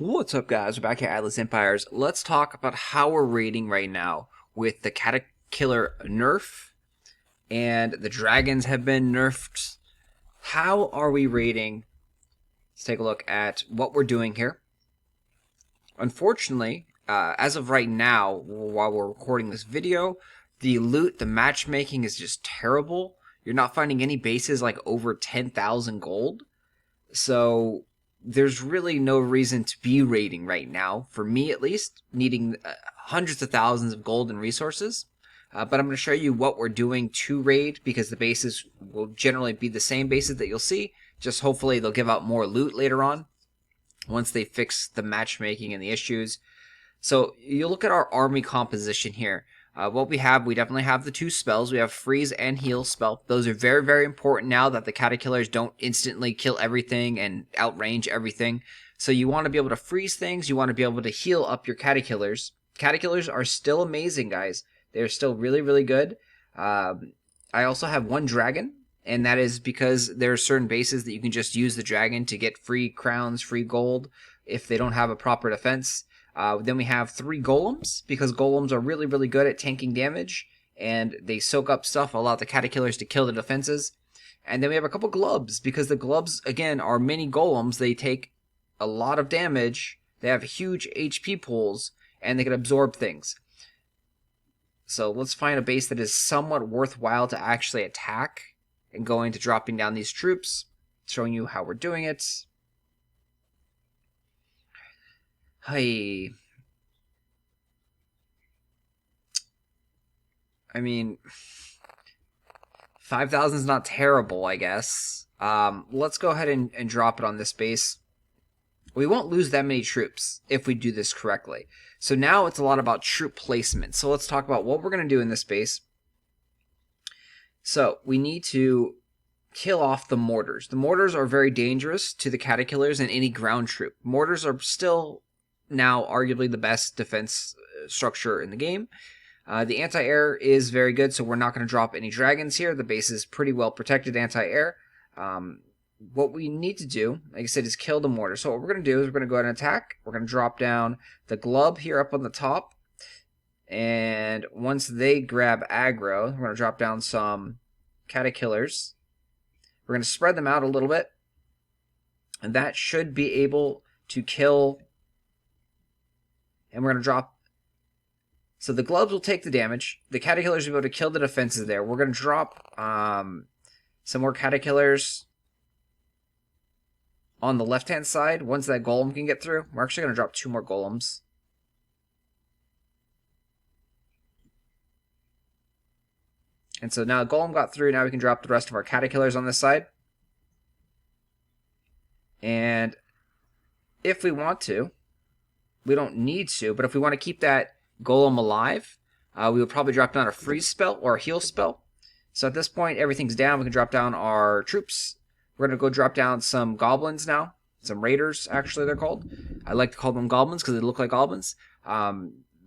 What's up, guys? We're back here at Atlas Empires. Let's talk about how we're raiding right now with the catakiller nerf, and the dragons have been nerfed. How are we raiding? Let's take a look at what we're doing here. Unfortunately, as of right now, while we're recording this video, the loot, the matchmaking is just terrible. You're not finding any bases like over 10,000 gold. So there's really no reason to be raiding right now, for me at least, needing hundreds of thousands of gold and resources. But I'm going to show you what we're doing to raid, because the bases will generally be the same bases that you'll see, just hopefully they'll give out more loot later on, once they fix the matchmaking and the issues. So you look at our army composition here. What we definitely have the two spells. We have freeze and heal spell. Those are very, very important now that the catakillers don't instantly kill everything and outrange everything. So you want to be able to freeze things. You want to be able to heal up your catakillers. Catakillers are still amazing, guys. They're still really, really good. I also have one dragon, and that is because there are certain bases that you can just use the dragon to get free crowns, free gold, if they don't have a proper defense. Then we have 3 golems, because golems are really, really good at tanking damage, and they soak up stuff, allow the catakillers to kill the defenses. And then we have a couple glubs, because the glubs, again, are mini golems. They take a lot of damage, they have huge HP pools, and they can absorb things. So let's find a base that is somewhat worthwhile to actually attack, and go into dropping down these troops, showing you how we're doing it. Hey, I mean, 5,000 is not terrible, I guess. Let's go ahead and drop it on this base. We won't lose that many troops if we do this correctly. So now it's a lot about troop placement. So let's talk about what we're going to do in this base. So we need to kill off the mortars. The mortars are very dangerous to the catakillers and any ground troop. Mortars are still now arguably the best defense structure in the game. The anti-air is very good, so we're not going to drop any dragons here. The base is pretty well protected anti-air. What we need to do, like I said, is kill the mortar. So what we're going to do is we're going to go ahead and attack. We're going to drop down the glub here up on the top. And once they grab aggro, we're going to drop down some catakillers. We're going to spread them out a little bit. And that should be able to kill. And we're going to drop. So the glubs will take the damage. The catakillers will be able to kill the defenses there. We're going to drop some more catakillers on the left-hand side. Once that golem can get through, we're actually going to drop 2 more golems. And so now the golem got through. Now we can drop the rest of our catakillers on this side. And if we want to, we don't need to, but if we want to keep that golem alive, we would probably drop down a freeze spell or a heal spell. So at this point, everything's down. We can drop down our troops. We're going to go drop down some goblins now. Some raiders, actually, they're called. I like to call them goblins because they look like goblins.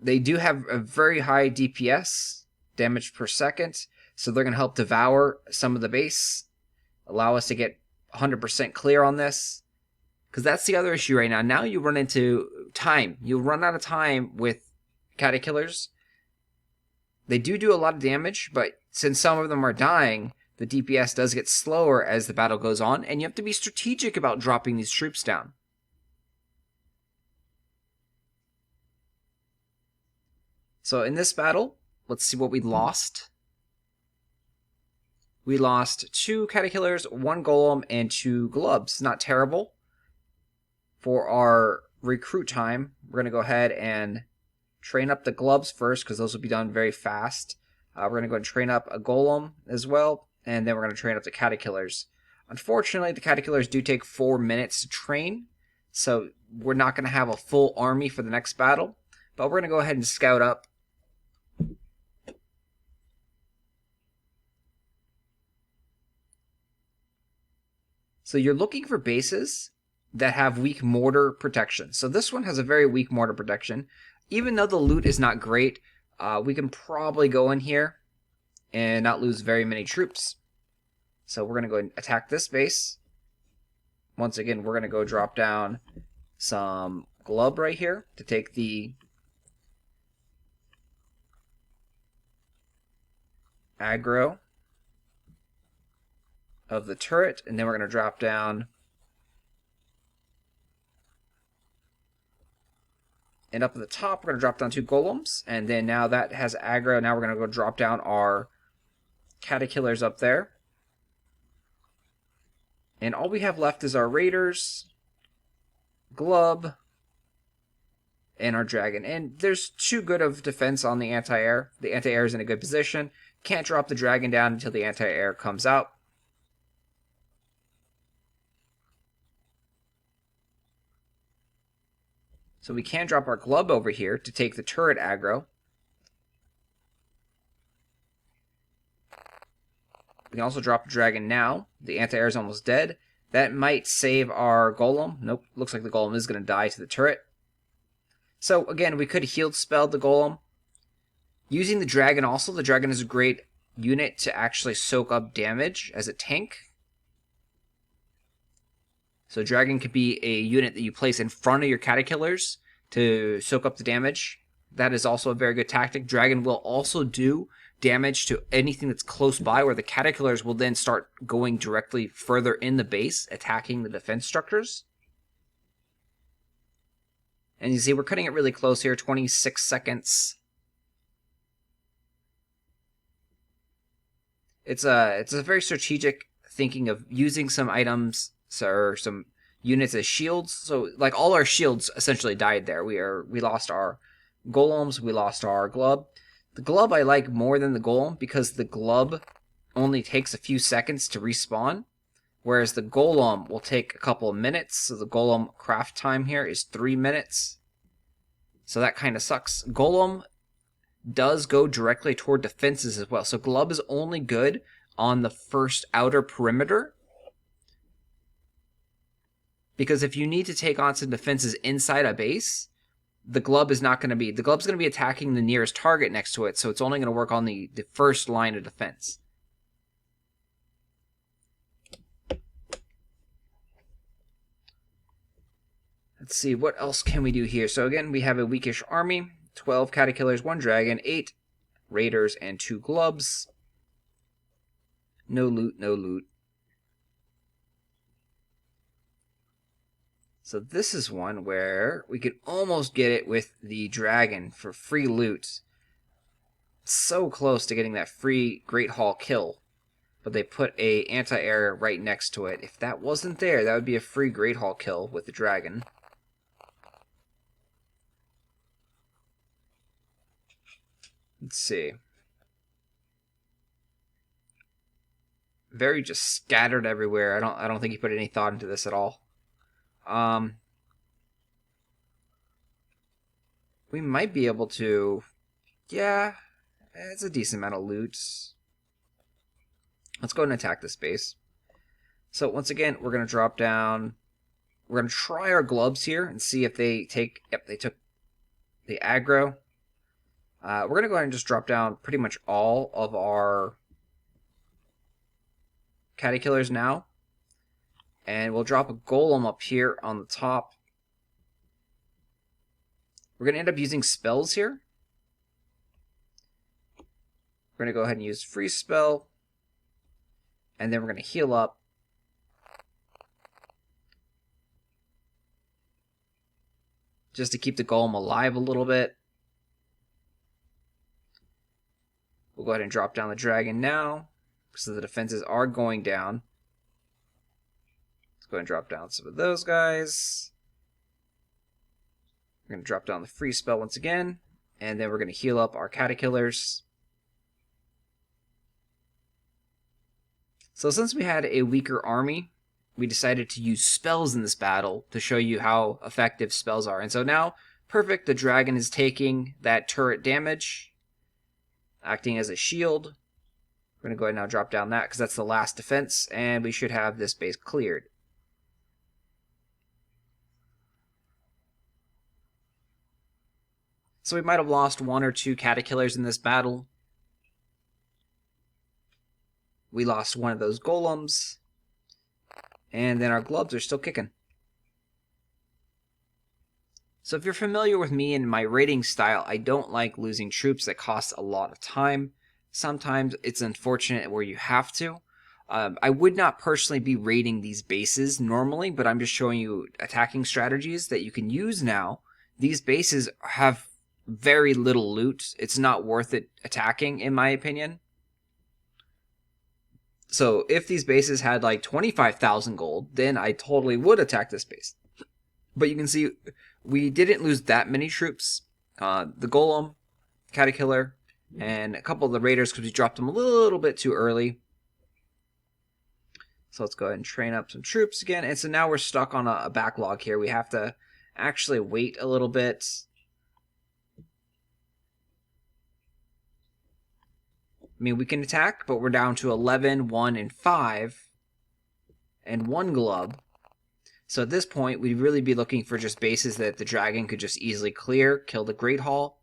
They do have a very high DPS, damage per second, so they're going to help devour some of the base, allow us to get 100% clear on this. Because that's the other issue right now. Now you run into time. You'll run out of time with catakillers. They do a lot of damage, but since some of them are dying, the DPS does get slower as the battle goes on, and you have to be strategic about dropping these troops down. So in this battle, let's see what we lost. We lost 2 catakillers, 1 golem, and 2 glubs. Not terrible. For our recruit time, we're going to go ahead and train up the glubs first, because those will be done very fast. We're going to go and train up a golem as well, and then we're going to train up the catakillers. Unfortunately, the catakillers do take 4 minutes to train, so we're not going to have a full army for the next battle, but we're going to go ahead and scout up. So you're looking for bases that have weak mortar protection. So this one has a very weak mortar protection. Even though the loot is not great, we can probably go in here and not lose very many troops. So we're going to go and attack this base. Once again, we're going to go drop down some glub right here to take the aggro of the turret, and then we're going to drop down and up at the top we're going to drop down 2 golems, and then now that has aggro. Now we're going to go drop down our catakillers up there, and all we have left is our raiders, glub, and our dragon. And there's too good of defense on the anti-air. The anti-air is in a good position. Can't drop the dragon down until the anti-air comes out. So we can drop our glub over here to take the turret aggro. We can also drop the dragon now. The anti-air is almost dead. That might save our golem. Nope, looks like the golem is going to die to the turret. So again, we could healed spell the golem. Using the dragon also, the dragon is a great unit to actually soak up damage as a tank. So dragon could be a unit that you place in front of your catakillers to soak up the damage. That is also a very good tactic. Dragon will also do damage to anything that's close by, where the catakillers will then start going directly further in the base, attacking the defense structures. And you see we're cutting it really close here, 26 seconds. It's a very strategic thinking of using some items or some units as shields. So like all our shields essentially died there. We lost our golems, we lost our glub. The glub I like more than the golem because the glub only takes a few seconds to respawn, whereas the golem will take a couple of minutes. So the golem craft time here is 3 minutes. So that kind of sucks. Golem does go directly toward defenses as well. So glub is only good on the first outer perimeter, because if you need to take on some defenses inside a base, the glub is not going to be. The glub's going to be attacking the nearest target next to it, so it's only going to work on the first line of defense. Let's see, what else can we do here? So again, we have a weakish army. 12 catakillers, 1 dragon, 8 raiders, and 2 glubs. No loot, no loot. So this is one where we could almost get it with the dragon for free loot. So close to getting that free Great Hall kill. But they put a anti-air right next to it. If that wasn't there, that would be a free Great Hall kill with the dragon. Let's see. Very just scattered everywhere. I don't think he put any thought into this at all. We might be able to. Yeah, it's a decent amount of loot. Let's go ahead and attack this base. So once again, we're gonna drop down. We're gonna try our glubs here and see if they take. Yep, they took the aggro. We're going to go ahead and just drop down pretty much all of our catakillers now. And we'll drop a golem up here on the top. We're going to end up using spells here. We're going to go ahead and use freeze spell. And then we're going to heal up. Just to keep the golem alive a little bit. We'll go ahead and drop down the dragon now, so the defenses are going down. Let's go ahead and drop down some of those guys. We're going to drop down the free spell once again, and then we're going to heal up our catakillers. So since we had a weaker army, we decided to use spells in this battle to show you how effective spells are. And so now, perfect, the dragon is taking that turret damage, acting as a shield. We're going to go ahead and now drop down that because that's the last defense, and we should have this base cleared. So we might have lost 1 or 2 catakillers in this battle. We lost 1 of those golems, and then our glubs are still kicking. So if you're familiar with me and my raiding style, I don't like losing troops that cost a lot of time. Sometimes it's unfortunate where you have to. I would not personally be raiding these bases normally, but I'm just showing you attacking strategies that you can use now. These bases have very little loot. It's not worth it attacking, in my opinion. So if these bases had like 25,000 gold, then I totally would attack this base. But you can see we didn't lose that many troops. The Golem, Catakiller, and a couple of the Raiders because we dropped them a little bit too early. So let's go ahead and train up some troops again. And so now we're stuck on a backlog here. We have to actually wait a little bit. I mean, we can attack, but we're down to 11, 1, and 5, and 1 glub. So at this point, we'd really be looking for just bases that the dragon could just easily clear, kill the Great Hall.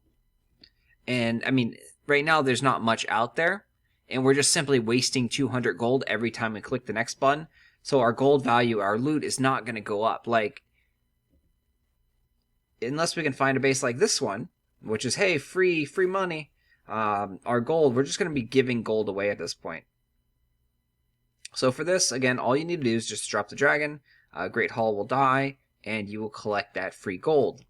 And, I mean, right now there's not much out there, and we're just simply wasting 200 gold every time we click the next button. So our gold value, our loot, is not going to go up. Like, unless we can find a base like this one, which is, hey, free money. Our gold, we're just going to be giving gold away at this point. So for this, again, all you need to do is just drop the dragon, Great Hall will die, and you will collect that free gold.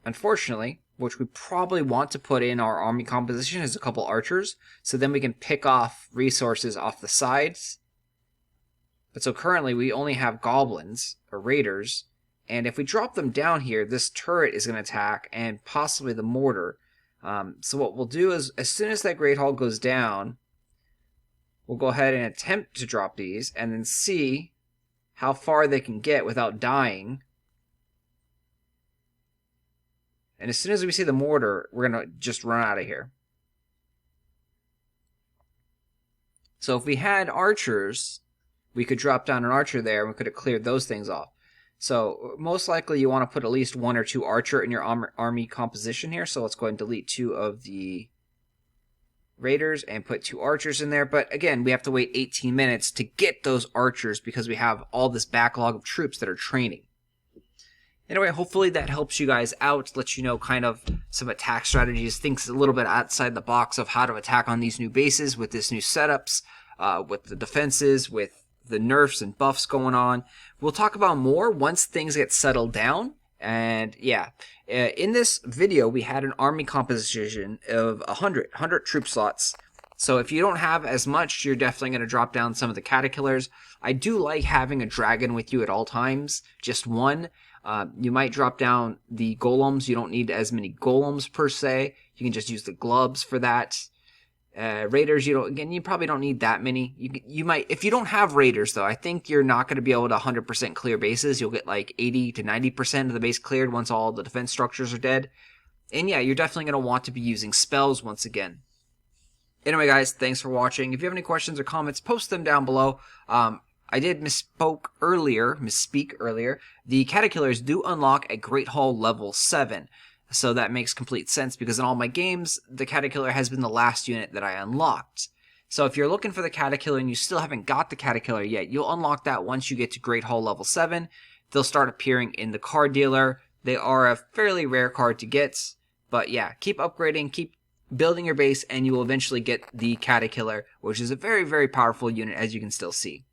Unfortunately, which we probably want to put in our army composition, is a couple archers, so then we can pick off resources off the sides. But so currently we only have goblins, or raiders, and if we drop them down here, this turret is going to attack, and possibly the mortar. So what we'll do is, as soon as that Great Hall goes down, we'll go ahead and attempt to drop these, and then see how far they can get without dying. And as soon as we see the mortar, we're going to just run out of here. So if we had archers, we could drop down an archer there, and we could have cleared those things off. So most likely you want to put at least 1 or 2 archer in your army composition here. So let's go ahead and delete 2 of the raiders and put 2 archers in there. But again, we have to wait 18 minutes to get those archers because we have all this backlog of troops that are training. Anyway, hopefully that helps you guys out, lets you know kind of some attack strategies, thinks a little bit outside the box of how to attack on these new bases with this new setups, with the defenses, with the nerfs and buffs going on. We'll talk about more once things get settled down. And yeah, in this video, we had an army composition of 100 troop slots. So if you don't have as much, you're definitely going to drop down some of the catakillers. I do like having a dragon with you at all times, just one. You might drop down the golems. You don't need as many golems per se. You can just use the glubs for that. Raiders, you probably don't need that many. You might, if you don't have raiders though, I think you're not going to be able to 100% clear bases. You'll get like 80 to 90% of the base cleared once all the defense structures are dead. And yeah, you're definitely going to want to be using spells once again. Anyway guys, thanks for watching. If you have any questions or comments, post them down below. I did misspeak earlier. The catakillers do unlock at Great Hall level 7. So that makes complete sense because in all my games, the catakiller has been the last unit that I unlocked. So if you're looking for the catakiller and you still haven't got the catakiller yet, you'll unlock that once you get to Great Hall level 7. They'll start appearing in the card dealer. They are a fairly rare card to get. But yeah, keep upgrading, keep building your base, and you will eventually get the catakiller, which is a very, very powerful unit as you can still see.